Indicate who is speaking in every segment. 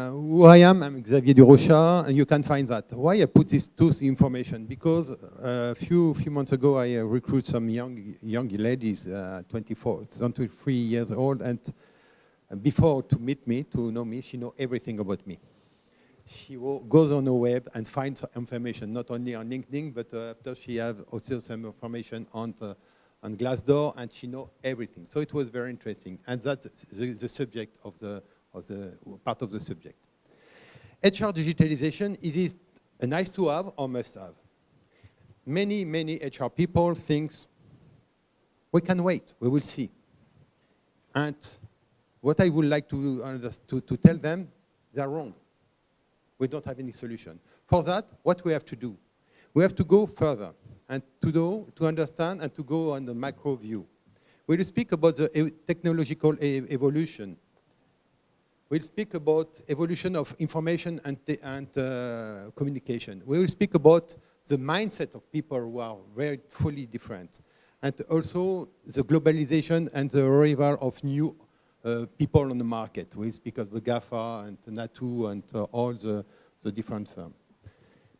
Speaker 1: who I am, I'm Xavier Durochat, and you can find that. Why I put this two information? Because a few months ago, I recruited some young ladies, 23 years old, and before to meet me, to know me, she knows everything about me. She goes on the web and finds information, not only on LinkedIn, but after she has also some information on Glassdoor, and she knows everything. So it was very interesting, and that's the subject of the part of the subject. HR digitalization, is it a nice to have or must have? Many HR people think we can wait, we will see. And what I would like to tell them, they're wrong. We don't have any solution. For that, what we have to do? We have to go further and to understand and to go on the macro view. We'll speak about the technological evolution. We'll speak about evolution of information and communication. We will speak about the mindset of people who are very fully different, and also the globalization and the arrival of new people on the market. We'll speak of the GAFA and NATU and all the different firms.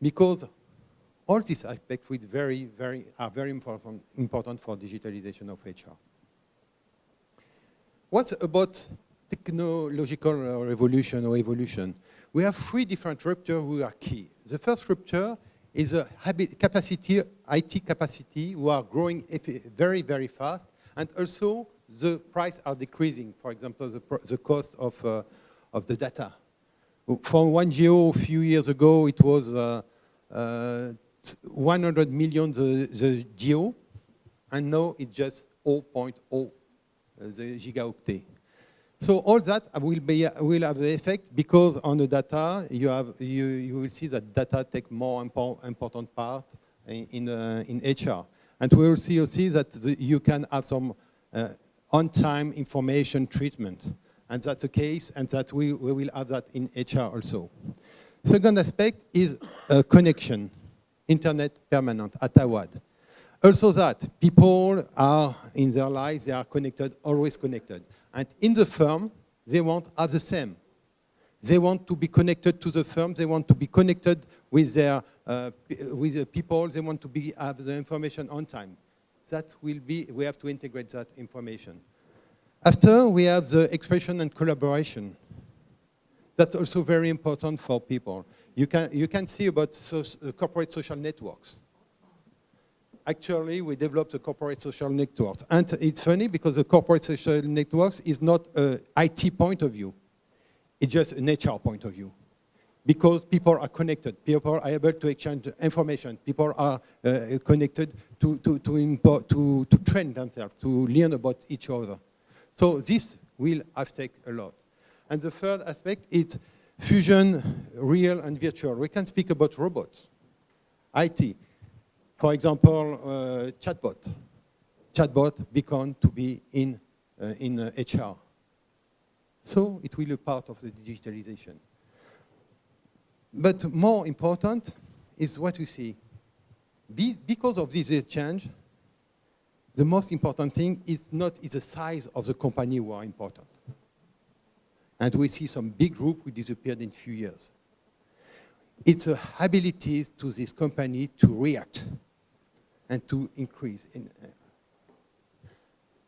Speaker 1: Because all these aspects are very important for digitalization of HR. What's about technological revolution or evolution? We have three different ruptures who are key. The first rupture is a capacity, IT capacity, who are growing very fast, and also the price are decreasing. For example, the cost of the data. For 1 geo a few years ago, it was 100 million the geo, and now it's just 0.0 the gigaoctet. So all that will have the effect, because on the data you will see that data take more important part in HR, and we will see also that you can have some on-time information treatment, and that's the case, and that we will have that in HR also. Second aspect is connection, internet permanent, ATAWAD. Also that people are in their lives, they are connected, always connected. And in the firm, they want the same. They want to be connected to the firm. They want to be connected with the people. They want to have the information on time. That will be, we have to integrate that information. After, we have the expression and collaboration. That's also very important for people. You can see about corporate social networks. Actually, we developed the corporate social networks. And it's funny because the corporate social networks is not an IT point of view. It's just an HR point of view. Because people are connected. People are able to exchange information. People are connected to train themselves, to learn about each other. So this will affect a lot. And the third aspect is fusion, real and virtual. We can speak about robots, IT. For example, chatbot. Chatbot become to be in HR. So it will be a part of the digitalization. But more important is what we see. Because of this change, the most important thing is the size of the company who are important. And we see some big group who disappeared in a few years. It's a ability to this company to react and to increase.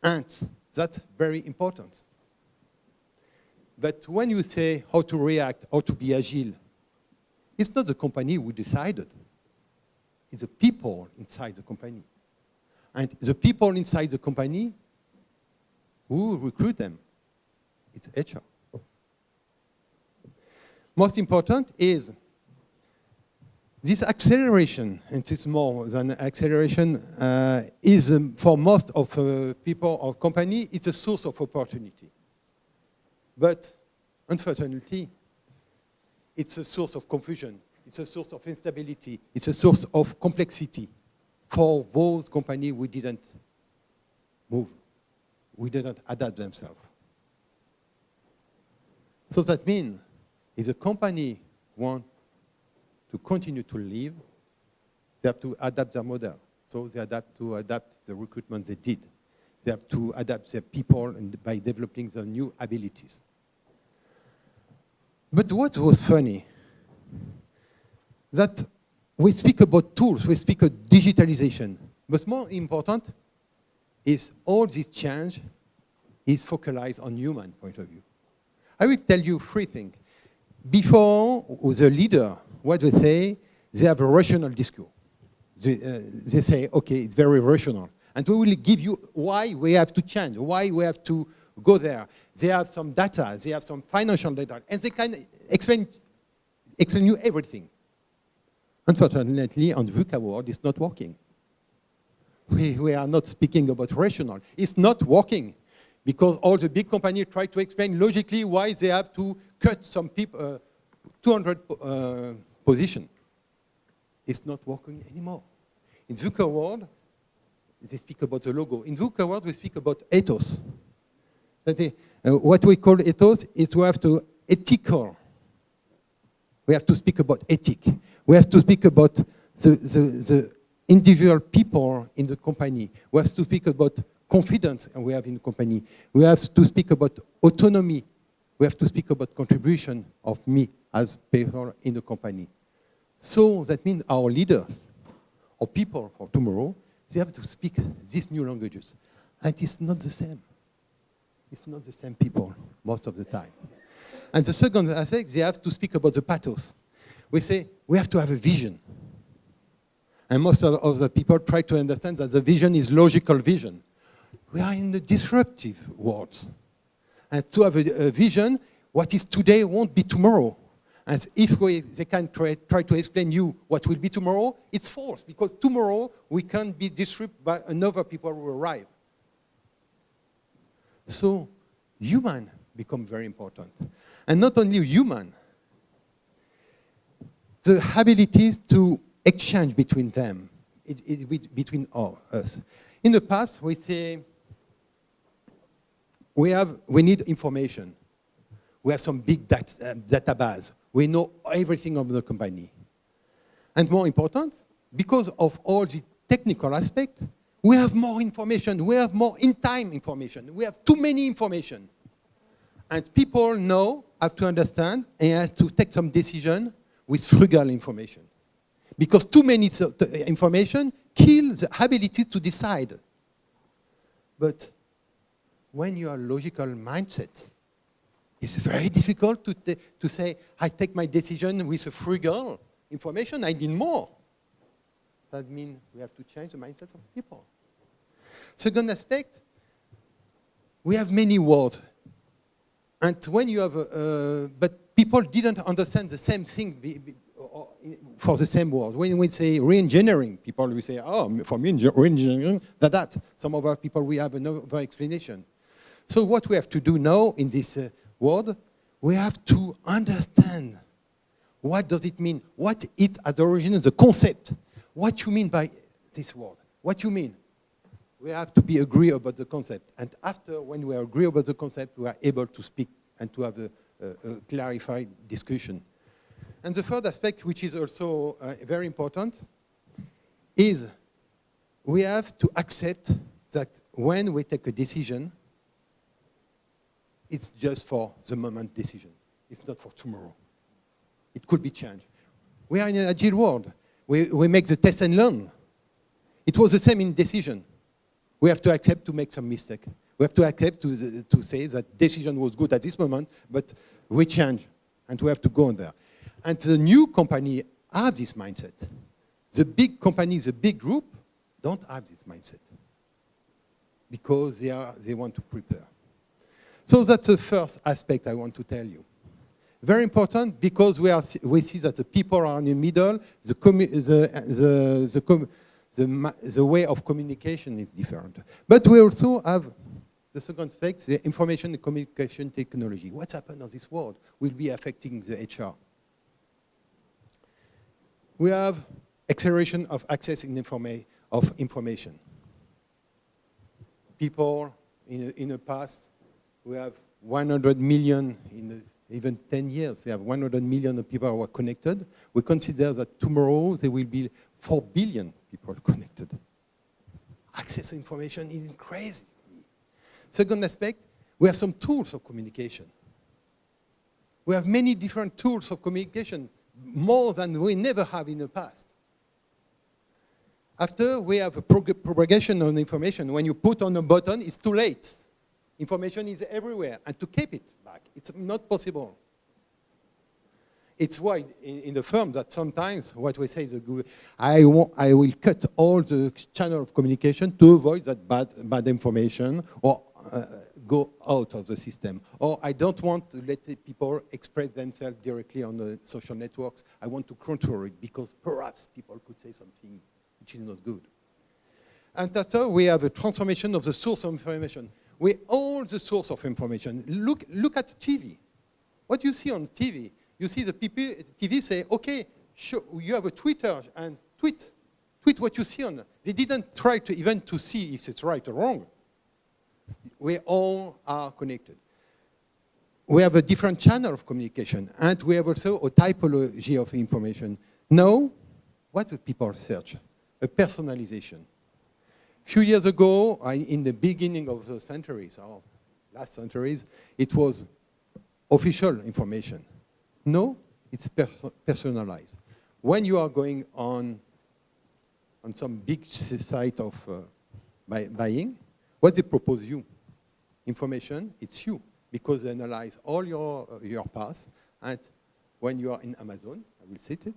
Speaker 1: And that's very important. But when you say how to react, how to be agile, it's not the company who decided. It's the people inside the company. And the people inside the company who recruit them. It's HR. Most important is this acceleration, and it's more than acceleration, is for most of people or company, it's a source of opportunity. But unfortunately, it's a source of confusion. It's a source of instability. It's a source of complexity for those companies who didn't move, who didn't adapt themselves. So that means if the company wants to continue to live, they have to adapt their model. So they adapt the recruitment they did. They have to adapt their people by developing the new abilities. But what was funny, that we speak about tools, we speak of digitalization, but more important is all this change is focalized on human point of view. I will tell you three things. Before, the leader, what they say, they have a rational discourse. They say, okay, it's very rational. And we will give you why we have to change, why we have to go there. They have some data, they have some financial data, and they can explain you everything. Unfortunately, on the VUCA world, it's not working. We are not speaking about rational. It's not working because all the big companies try to explain logically why they have to cut some people, 200 positions. It's not working anymore. In the VUCA world, they speak about the logo. In the VUCA world, we speak about ethos. What we call ethos is we have to ethical. We have to speak about ethic. We have to speak about the individual people in the company. We have to speak about confidence we have in the company. We have to speak about autonomy. We have to speak about contribution of me as people in the company. So that means our leaders, or people for tomorrow, they have to speak these new languages. And it's not the same. It's not the same people most of the time. And the second aspect, they have to speak about the pathos. We say, we have to have a vision. And most of the people try to understand that the vision is logical vision. We are in the disruptive world. And to have a vision, what is today won't be tomorrow. And if they can try to explain you what will be tomorrow, it's false, because tomorrow we can be disrupted by another people who arrive. So human become very important. And not only human, the abilities to exchange between them, between us. In the past, we say, we need information. We have some big database. We know everything of the company. And more important, because of all the technical aspects, we have more information. We have more in-time information. We have too many information. And people now have to understand and have to take some decision with frugal information. Because too many information kills the ability to decide. But when you are logical mindset, it's very difficult to say, I take my decision with a frugal information, I need more. That means we have to change the mindset of people. Second aspect, we have many words. And when you have, but people didn't understand the same thing for the same word. When we say re-engineering, people will say, oh, for me, re-engineering, that. Some of our people, we have another explanation. So what we have to do now in this word, we have to understand what does it mean, what it at the origin is the concept. What you mean by this word? What you mean? We have to be agree about the concept. And after, when we agree about the concept, we are able to speak and to have a clarified discussion. And the third aspect, which is also very important, is we have to accept that when we take a decision, it's just for the moment decision. It's not for tomorrow. It could be changed. We are in an agile world. We make the test and learn. It was the same in decision. We have to accept to make some mistake. We have to accept to say that decision was good at this moment, but we change, and we have to go on there. And the new company have this mindset. The big companies, the big group, don't have this mindset because they want to prepare. So that's the first aspect I want to tell you. Very important because we see that the people are in the middle, the way of communication is different. But we also have the second aspect, the information and communication technology. What's happened on this world will be affecting the HR. We have acceleration of access of information. People in the past, we have 100 million in even 10 years. They have 100 million of people who are connected. We consider that tomorrow there will be 4 billion people connected. Access to information is crazy. Second aspect, we have some tools of communication. We have many different tools of communication, more than we never have in the past. After, we have a propagation of information. When you put on a button, it's too late. Information is everywhere, and to keep it back, it's not possible. It's why in the firm that sometimes what we say is I will cut all the channel of communication to avoid that bad information or go out of the system. Or I don't want to let people express themselves directly on the social networks. I want to control it because perhaps people could say something which is not good. And after, we have a transformation of the source of information. We own the source of information. Look at TV. What you see on TV, you see the people, TV say, okay, sure, you have a Twitter and tweet what you see on. They didn't try to even to see if it's right or wrong. We all are connected. We have a different channel of communication, and we have also a typology of information. Now, what do people search? A personalization. A few years ago, in the beginning of the centuries, or last centuries, it was official information. No, it's personalized. When you are going on some big site of buying, what they propose you? Information, it's you, because they analyze all your past, and when you are in Amazon, I will cite it,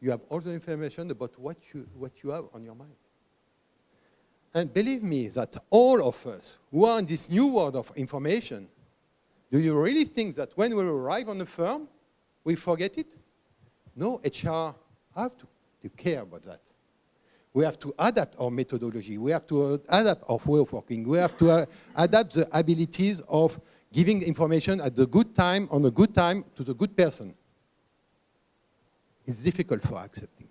Speaker 1: you have all the information about what you have on your mind. And believe me that all of us who are in this new world of information, do you really think that when we arrive on the firm, we forget it? No, HR have to care about that. We have to adapt our methodology. We have to adapt our way of working. We have to adapt the abilities of giving information at the good time, on a good time, to the good person. It's difficult for accepting.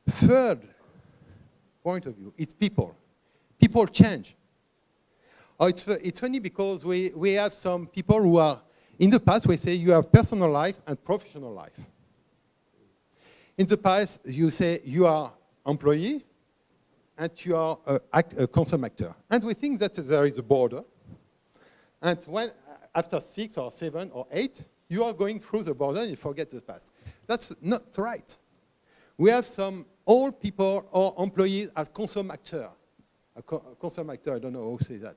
Speaker 1: Third point of view, it's people. People change. Oh, it's funny because we have some people who are, in the past we say you have personal life and professional life. In the past you say you are employee and you are a consumer actor. And we think that there is a border. And when, after 6 or 7 or 8, you are going through the border and you forget the past. That's not right. We have some old people or employees as consumer actor. A consumer actor, I don't know how to say that.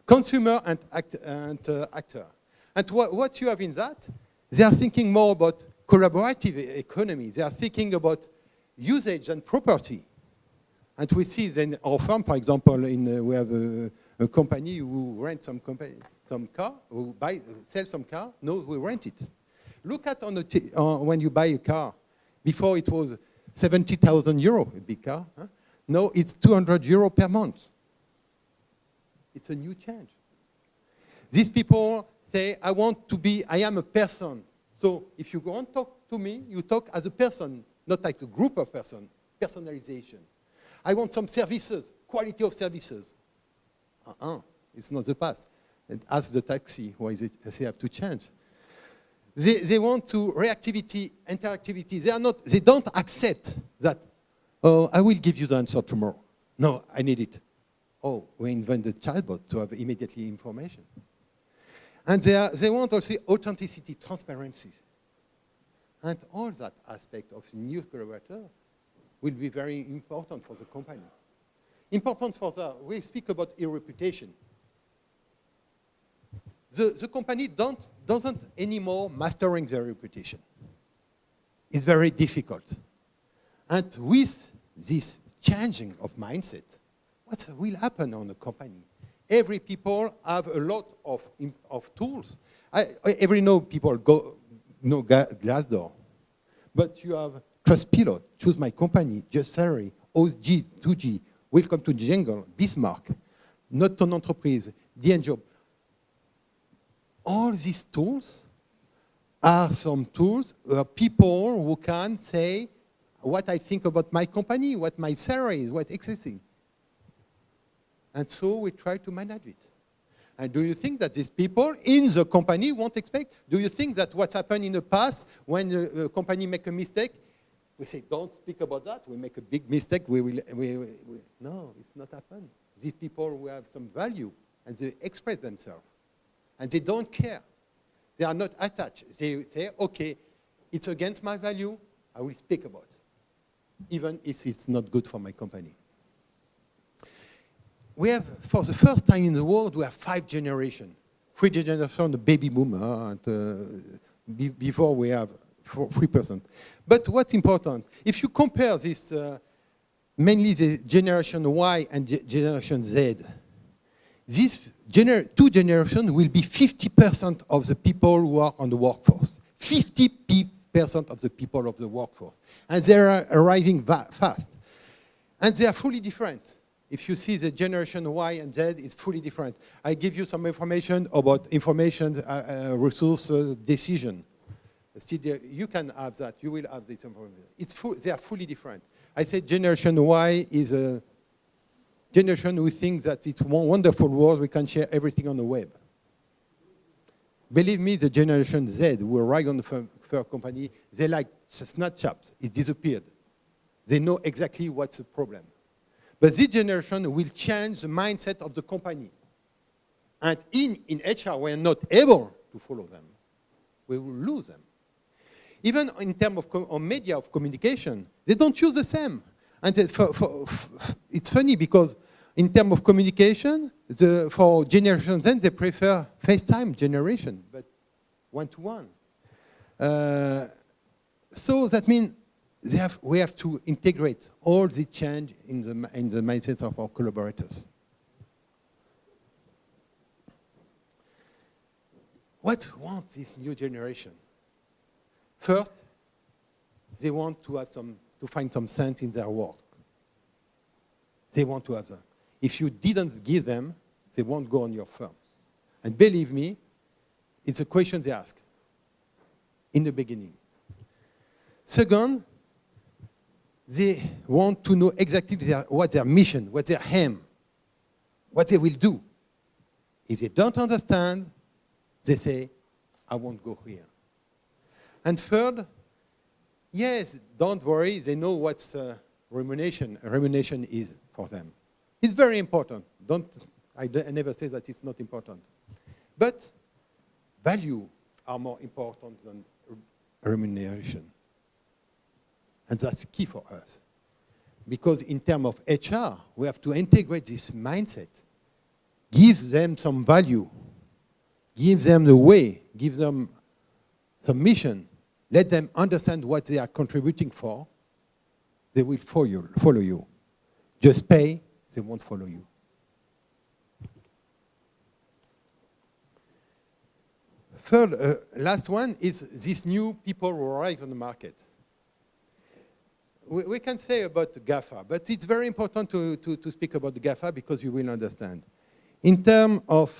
Speaker 1: Consumer and actor. And what you have in that, they are thinking more about collaborative economy. They are thinking about usage and property. And we see then our firm, for example, we have a company who rents some car, who sell some car. No, we rent it. Look at when you buy a car. Before it was 70,000 euro, a big car. Huh? Now it's 200 euro per month. It's a new change. These people say, I am a person. So if you want to talk to me, you talk as a person, not like a group of persons. Personalization. I want some services, quality of services. It's not the past. And ask the taxi, why they have to change. They want to reactivity, interactivity. They don't accept that, oh, I will give you the answer tomorrow. No, I need it. Oh, we invent the chatbot to have immediately information. And they want also authenticity, transparency. And all that aspect of new collaborator will be very important for the company. Important for we speak about e-reputation. The company doesn't anymore mastering their reputation. It's very difficult. And with this changing of mindset, what will happen on the company? Every people have a lot of tools. Every people know Glassdoor. But you have Trustpilot, Choose My Company, Just Salary, OSG, 2G, Welcome to Jungle, Bismarck, Not Ton Entreprise, DN Job. All these tools are some tools where people who can say what I think about my company, what my salary is, what existing. And so we try to manage it. And do you think that these people in the company won't expect? Do you think that what's happened in the past when the company make a mistake, we say, don't speak about that, we make a big mistake, no, it's not happened. These people who have some value and they express themselves. And they don't care. They are not attached. They say, okay, it's against my value, I will speak about it, even if it's not good for my company. We have, for the first time in the world, we have 5 generations. 3 generations, the baby boomer, and before we have 3%. But what's important, if you compare this, mainly the generation Y and generation Z, these 2 generations will be 50% of the people who are on the workforce. 50% of the people of the workforce. And they are arriving fast. And they are fully different. If you see the generation Y and Z, it's fully different. I give you some information about information, resources, decision. You can have that. You will have this information. They are fully different. I said generation Y is a generation who thinks that it's one wonderful world, we can share everything on the web. Believe me, the generation Z, who arrived on the first company, they like Snapchat. It disappeared. They know exactly what's the problem. But this generation will change the mindset of the company. And in HR, we're not able to follow them. We will lose them. Even in terms of media of communication, they don't choose the same. And it's funny because in terms of communication, for Generation Z, they prefer FaceTime generation, but one-to-one. So that means we have to integrate all the change in the mindsets of our collaborators. What wants this new generation? First, they want to find some sense in their work. They want to have that. If you didn't give them, they won't go on your firm. And believe me, it's a question they ask in the beginning. Second, they want to know exactly what their mission, what their aim, what they will do. If they don't understand, they say, I won't go here. And third, yes, don't worry, they know what remuneration is for them. It's very important. I never say that it's not important. But value are more important than remuneration. And that's key for us. Because in terms of HR, we have to integrate this mindset, give them some value, give them the way, give them some mission, let them understand what they are contributing for, they will follow you. Just pay, they won't follow you. Third, last one is these new people who arrive on the market. We can say about GAFA, but it's very important to speak about the GAFA because you will understand. In terms of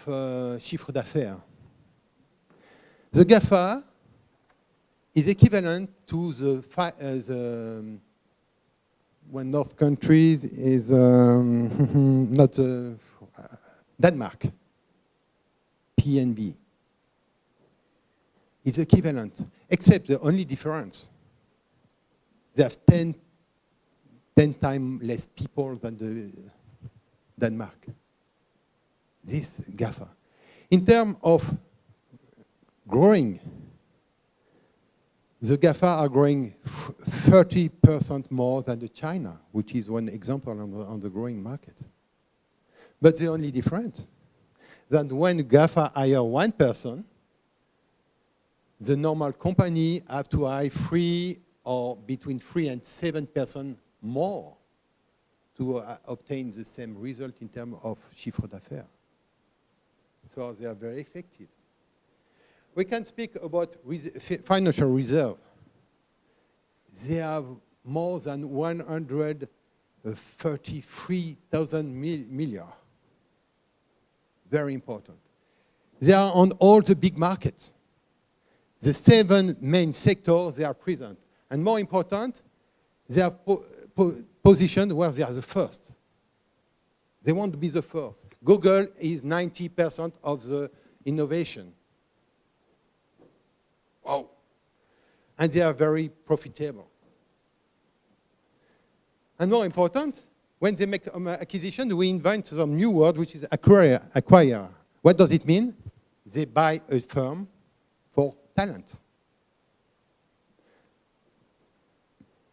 Speaker 1: chiffre d'affaires, the GAFA is equivalent to the one North countries is not Denmark, PNB. It's equivalent, except the only difference, they have 10 times less people than the Denmark. This GAFA. In terms of growing, the GAFA are growing 30% more than the China, which is one example on the growing market. But the only difference that when GAFA hire one person, the normal company have to hire 3 or between 3 and 7% more to obtain the same result in terms of chiffre d'affaires. So they are very effective. We can speak about financial reserve. They have more than 133,000 million. Very important. They are on all the big markets. The 7 main sectors, they are present. And more important, they are positioned where they are the first. They want to be the first. Google is 90% of the innovation. Wow. And they are very profitable. And more important, when they make acquisition, we invent some new word, which is Aquaria Acquire. What does it mean? They buy a firm talent.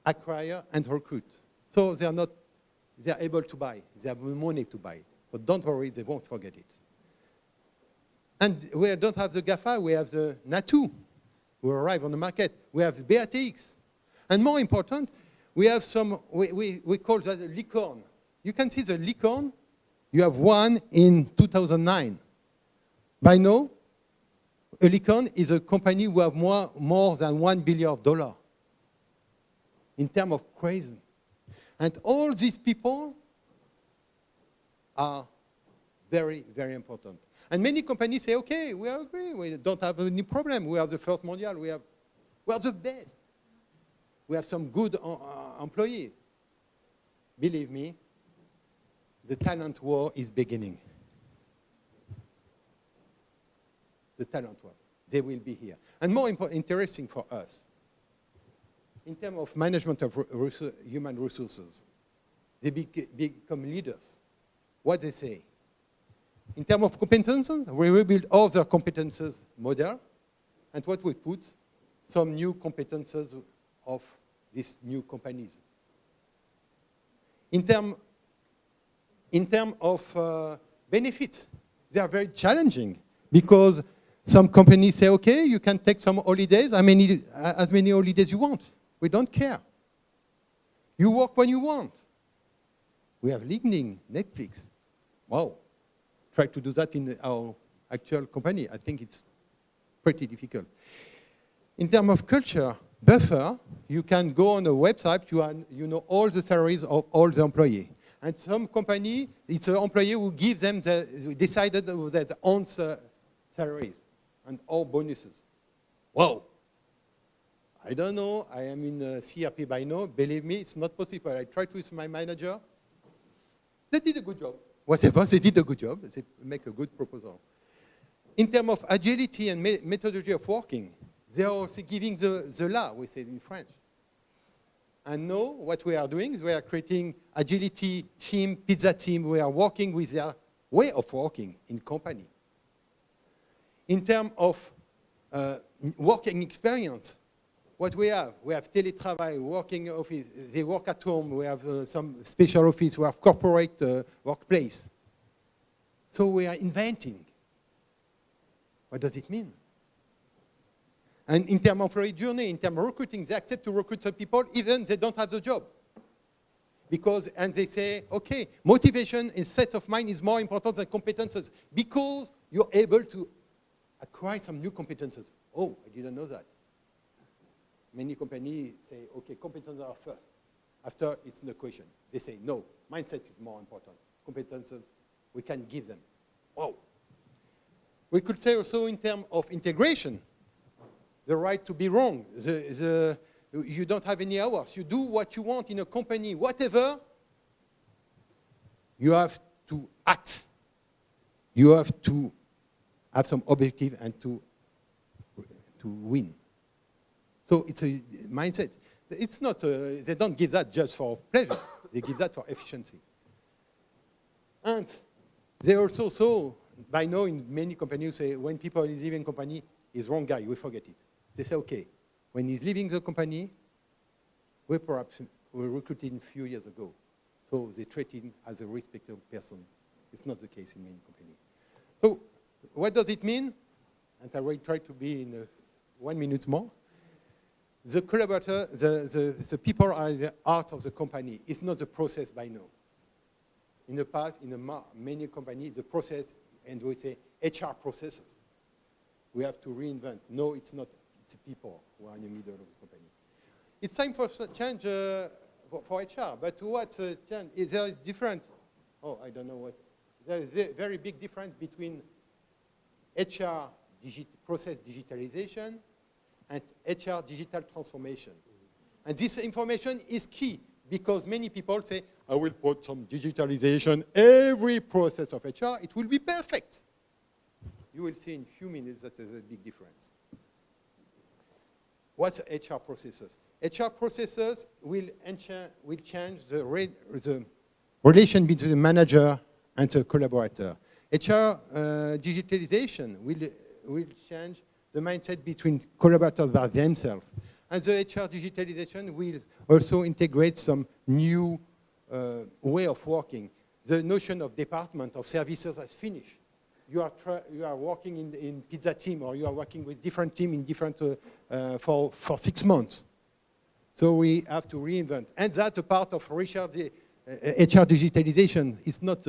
Speaker 1: Acquire and recruit. So they are able to buy. They have money to buy. So don't worry, they won't forget it. And we don't have the GAFA, we have the NATU, who arrive on the market. We have BATX. And more important, we have some, we call that a licorne. You can see the licorne. You have one in 2009. By now, a licorne is a company who have more than $1 billion in terms of crazy. And all these people are very, very important. And many companies say, okay, we agree, we don't have any problem. We are the first mondial, we are the best. We have some good employees. Believe me, the talent war is beginning. The talent war. They will be here. And more interesting for us, in terms of management of human resources, they become leaders. What they say? In terms of competences, we rebuild all their competences model, and what we put, some new competences of these new companies. In terms of benefits, they are very challenging because some companies say, okay, you can take some holidays, as many holidays you want. We don't care. You work when you want. We have LinkedIn, Netflix. Wow. Try to do that in our actual company. I think it's pretty difficult. In terms of culture, buffer, you can go on a website, you know all the salaries of all the employees. And some company, it's an employee who gives them decided their own salaries and all bonuses. Wow. I don't know, I am in CRP by now. Believe me, it's not possible. I tried with my manager. They did a good job. Whatever, they did a good job. They make a good proposal. In terms of agility and methodology of working, they are also giving the law, we say in French. And now what we are doing is we are creating agility team, pizza team. We are working with their way of working in company. In terms of working experience, what we have teletravail, working office, they work at home, we have some special office, we have corporate workplace. So we are inventing. What does it mean? And in terms of employee journey, in terms of recruiting, they accept to recruit some people even they don't have the job. And they say, okay, motivation and state of mind is more important than competences because you're able to acquire some new competences. Oh, I didn't know that. Many companies say, okay, competences are first. After, it's the question. They say, no, mindset is more important. Competences, we can give them. Wow. We could say also in terms of integration, the right to be wrong. You don't have any hours. You do what you want in a company, whatever. You have to act. You have to have some objective and to win. So it's a mindset. It's not, they don't give that just for pleasure. They give that for efficiency. And they also saw, by now in many companies say, when people is leaving company, he's wrong guy, we forget it. They say, okay, when he's leaving the company, we recruited him a few years ago. So they treat him as a respectable person. It's not the case in many companies. So what does it mean? And I will try to be in 1 minute more. The collaborator, the people are the heart of the company. It's not the process by now. In the past, in many companies, the process, and we say HR processes. We have to reinvent. No, it's not. It's the people who are in the middle of the company. It's time for change for HR, but what change? Is there different? Oh, I don't know what. There is a very big difference between HR process digitalization and HR digital transformation. And this information is key because many people say, I will put some digitalization every process of HR, it will be perfect. You will see in a few minutes that there's a big difference. What's HR processes? HR processes will change the relation between the manager and the collaborator. HR digitalization will change the mindset between collaborators by themselves. And the HR digitalization will also integrate some new way of working. The notion of department, of services has finished. You are working in pizza team, or you are working with different team in different, for 6 months. So we have to reinvent. And that's a part of HR digitalization. It's not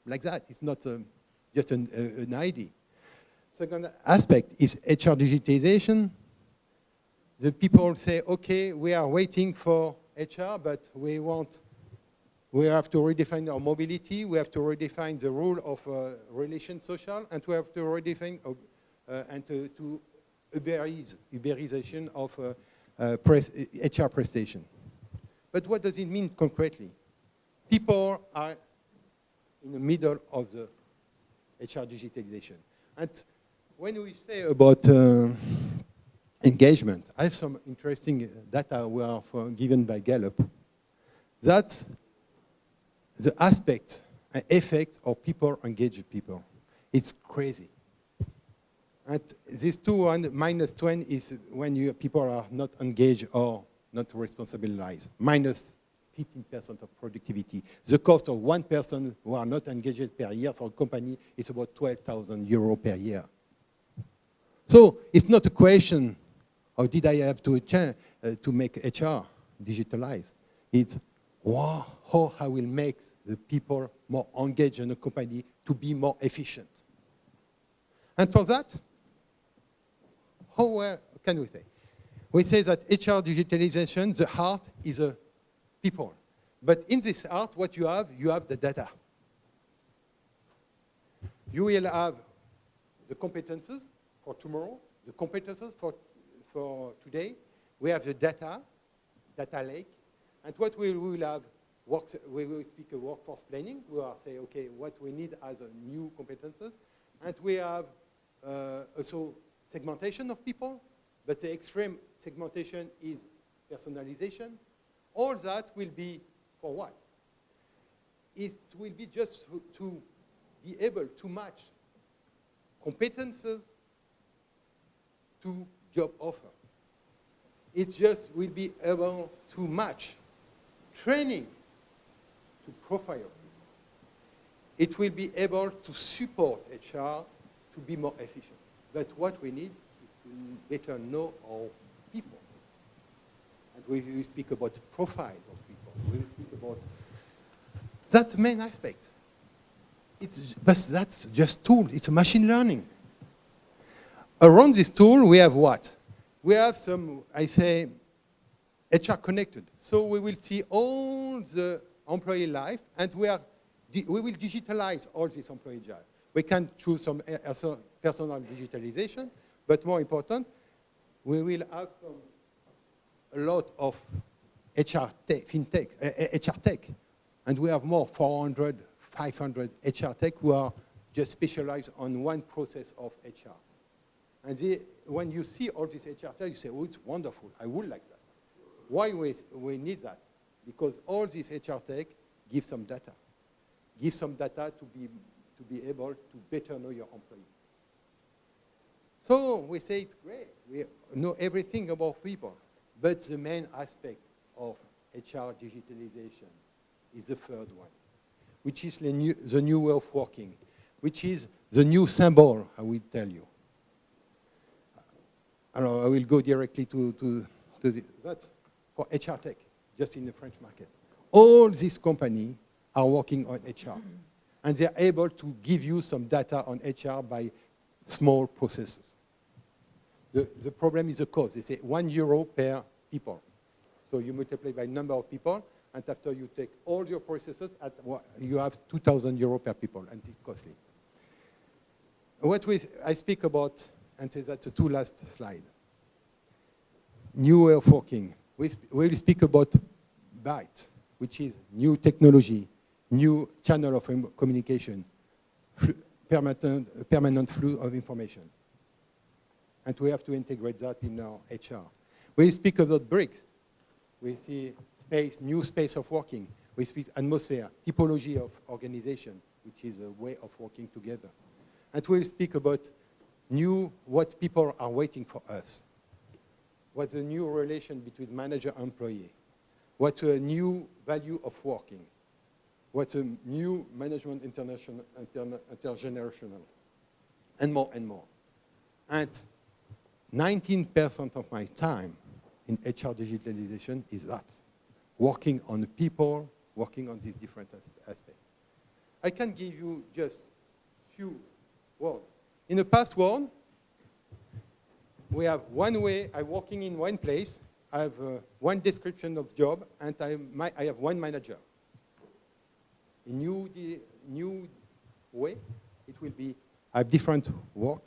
Speaker 1: like that. It's not just an idea. Second aspect is HR digitalization. The people say, okay, we are waiting for HR, but we have to redefine our mobility, we have to redefine the rule of relation social, and we have to redefine and to Uberization of HR prestation. But what does it mean concretely? People are in the middle of the HR digitalization. And when we say about engagement, I have some interesting data we are given by Gallup. That's the aspect and effect of people engage people. It's crazy. And this 2 and minus 20 is when people are not engaged or not responsibilized. Minus 15% of productivity. The cost of one person who are not engaged per year for a company is about 12,000 euros per year. So it's not a question of did I have to make HR digitalize. It's how I will make the people more engaged in a company to be more efficient. And for that, how can we say? We say that HR digitalization, the heart is a people. But in this heart, what you have the data. You will have the competences for tomorrow, the competences for today. We have the data lake. And what we will have, we will speak of workforce planning. We will say, okay, what we need as a new competences. And we have also segmentation of people, but the extreme segmentation is personalization. All that will be for what? It will be just to be able to match competences to job offer. It just will be able to match training to profile of people. It will be able to support HR to be more efficient. But what we need is to better know our people. And we speak about profile of people. We speak about that's the main aspect. But that's just tool. It's a machine learning. Around this tool, we have what? We have some, I say, HR connected. So we will see all the employee life, and we will digitalize all this employee life. We can choose some personal digitalization, but more important, we will have a lot of HR tech, fintech, HR tech, and we have more, 400, 500 HR tech who are just specialized on one process of HR. And when you see all this HR tech, you say, oh, it's wonderful, I would like that. Why we need that? Because all this HR tech gives some data. Give some data to be able to better know your employee. So we say it's great. We know everything about people. But the main aspect of HR digitalization is the third one, which is the new way of working, which is the new symbol, I will tell you. I will go directly to that for HR tech, just in the French market. All these companies are working on HR. And they're able to give you some data on HR by small processes. The problem is the cost. They say €1 per people. So you multiply by number of people, and after you take all your processes, you have €2,000 per people, and it's costly. I speak about, and that's the two last slide. New way of working. We will speak about BITE, which is new technology, new channel of communication, permanent flow of information. And we have to integrate that in our HR. We speak about bricks. We see space, new space of working. We speak atmosphere, typology of organization, which is a way of working together. And we'll speak about what people are waiting for us. What's the new relation between manager and employee? What's a new value of working? What's a new management intergenerational? And more and more. And 19% of my time in HR digitalization is that. Working on the people, working on these different aspects. I can give you just few words. In the past world, we have one way, I'm working in one place, I have one description of job, and I have one manager. In new way, it will be, I have different work,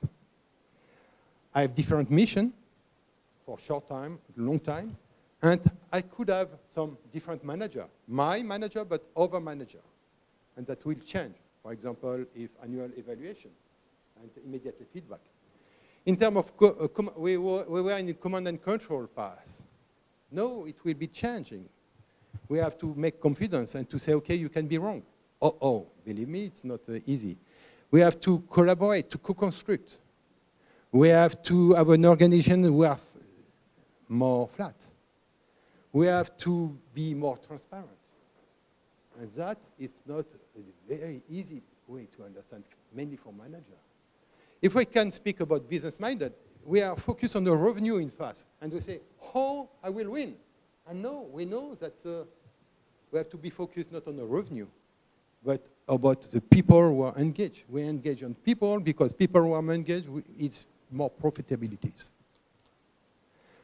Speaker 1: I have different mission for short time, long time, and I could have some different manager. My manager, but other manager. And that will change. For example, if annual evaluation and immediate feedback. In terms of, we were in a command and control path. No, it will be changing. We have to make confidence and to say, okay, you can be wrong. Believe me, it's not easy. We have to collaborate, to co-construct. We have to have an organization who are more flat. We have to be more transparent. And that is not a very easy way to understand, mainly for manager. If we can speak about business-minded, we are focused on the revenue in fast. And we say, how I will win? And no, we know that we have to be focused not on the revenue, but about the people who are engaged. We engage on people because people who are engaged, it's more profitabilities.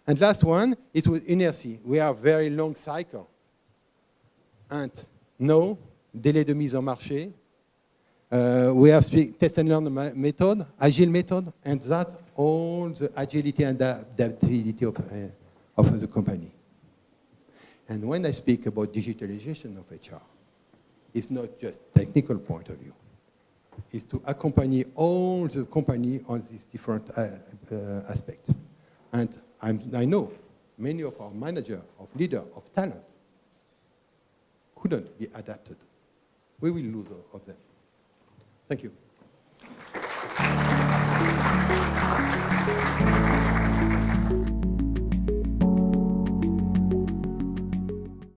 Speaker 1: And last one, it was inertia. We have very long cycle. And no, délai de mise en marché. We have test and learn method, agile method, and that all the agility and adaptability of the company. And when I speak about digitalization of HR, it's not just technical point of view. It's to accompany all the company on these different aspects. And I know many of our managers, of leader, of talent, couldn't be adapted. We will lose all of them. Thank you.